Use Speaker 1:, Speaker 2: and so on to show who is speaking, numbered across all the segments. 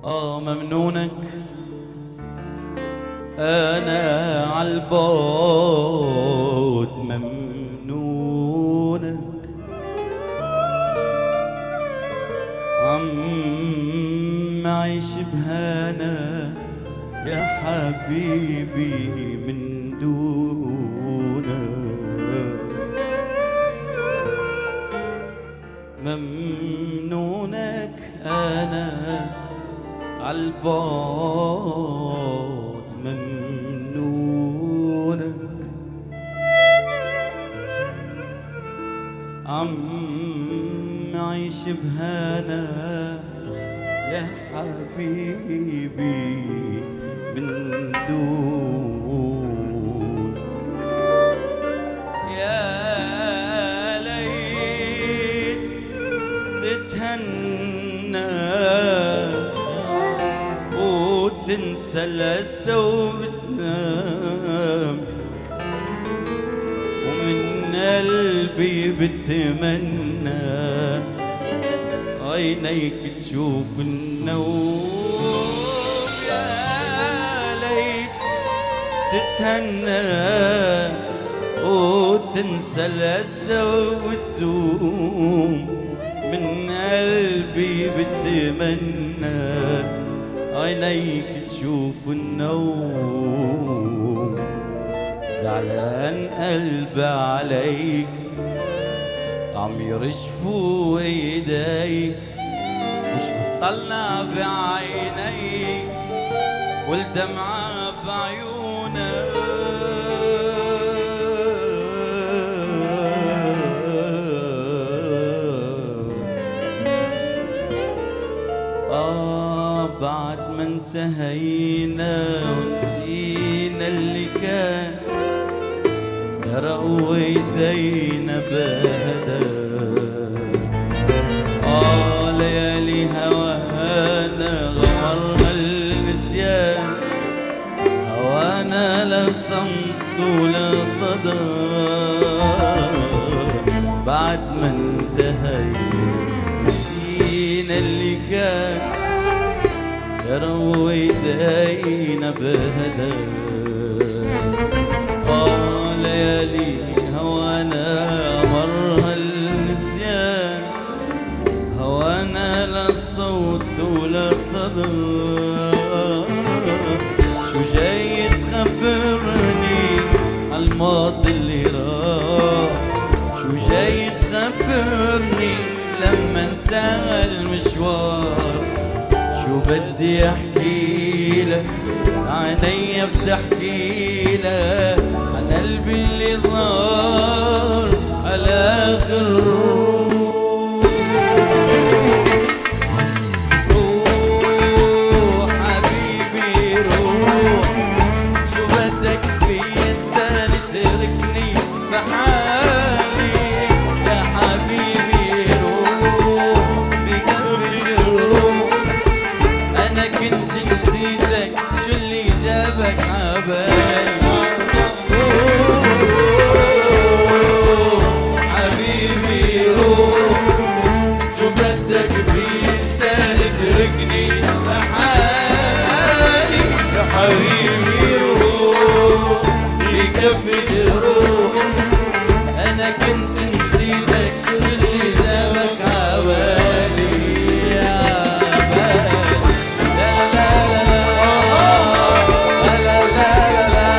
Speaker 1: ممنونك أنا عالبعد ممنونك عم عيش بهنا يا حبيبي من دونك ممنونك أنا عالبعد ممنونك عم عيش بهنا يا حبيبي من دون يا ليت تتهنى وتنسى الأسى وبتنام ومن قلبي بتمنى عينيك تشوف النوم يا ليت تتهنى وتنسى الأسى وتدوم من قلبي بتمنى عينيك تشوف النوم زعلان قلبي عليك عم يرشفوا ايديك مش بتطلع بعينيك والدمعة بعيونك بعد ما انتهينا ونسينا اللي كان درقوا ايدينا بهدى ليالي هوانا غمرنا النسيان هوانا لا صمت ولا صدى بعد ما انتهينا نسينا اللي كان درقوا ايدينا بهدى ليالي هوانا مرها النسيان هوانا لا صوت ولا صدى شو جاي تخبرني عالماضي اللي راح شو جاي تخبرني لما انتهى المشوار شو بدي احكي لك عينيا بتحكي لك عن قلبي اللي ظهر على آخر روح حبيبي روح شو بدك فيا انسان تركني بحالي يا حبيبي روح بقلبي روح أنا كنت نسيتك شو اللي جابك عبالي حبيبي روح بكبد روح أنا كنت نسيتك شو اللي جابك عبالي يا عبالي لا لا لا لا لا لا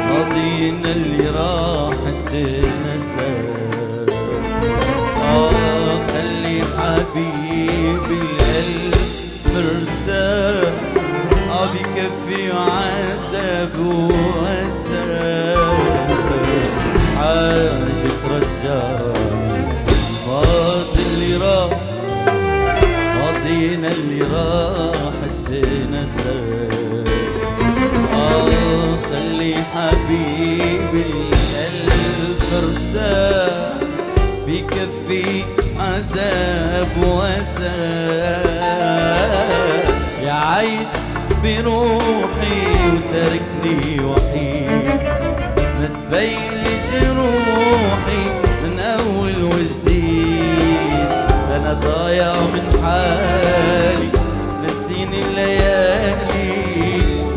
Speaker 1: ماضينا اللي راح تنسى خلي حبيبي بالقلب مرتاح، بكفي عذاب وأسى، حاجة رجال ماضي اللي راح، ماضينا اللي راح تنسى. خلي حبيبي القلب ارتاح، بكفي عذاب وأسى، يعيش بروحي وتركني وحيد، ما تبين جروحي من أول وجديد. أنا ضايع من حالي، نسيني الليالي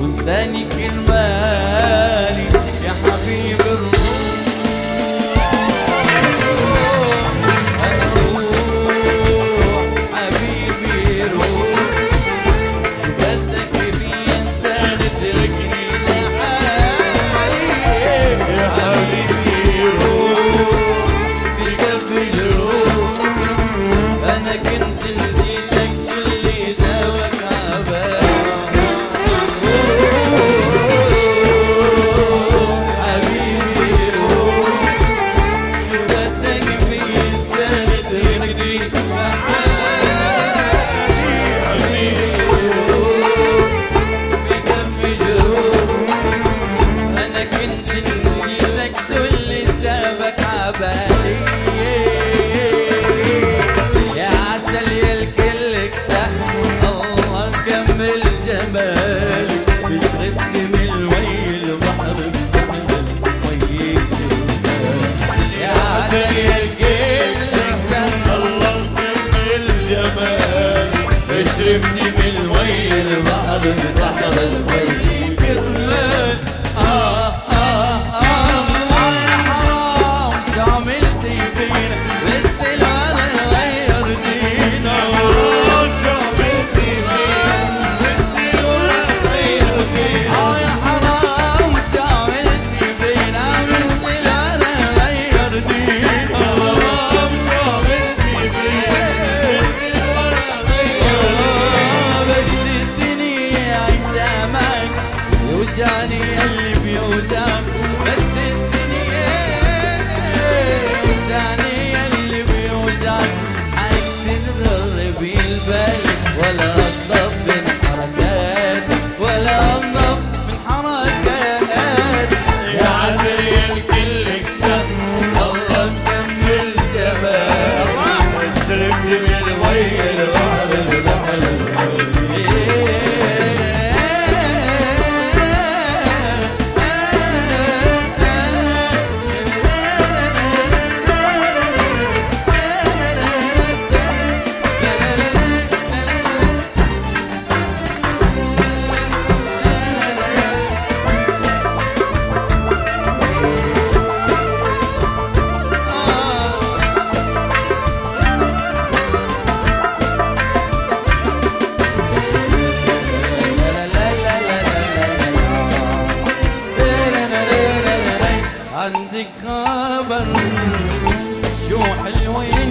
Speaker 1: ونساني كل مالي يا حبيب الروح. أنا روح حبيبي روح، شو بدك بي إنسان تركني لحالي يا حبيبي روح، بقلبي جروح. أنا كنت نسيتك شو اللي جاوك عبالي. شربتي من وي البحر بحر الوي كرمال. حرام شو عملتي فينا، مثل الورا غير دينا. شو عملتي فينا، مثل الورا غير دينا. يا حرام شو عملتي فينا، مثل الورا غير دينا. حرام شو عملتي فينا، وجاني اللي بيوجعني، بس الدنيا وجاني اللي بيوجعني. حاسس نغرب البال ولا أصدق من حركات، ولا أصدق من حركات. يا عسل الكل كسب الله مكمل جمال. اشربت من وي البحر البحر عندك خبر شو حلوين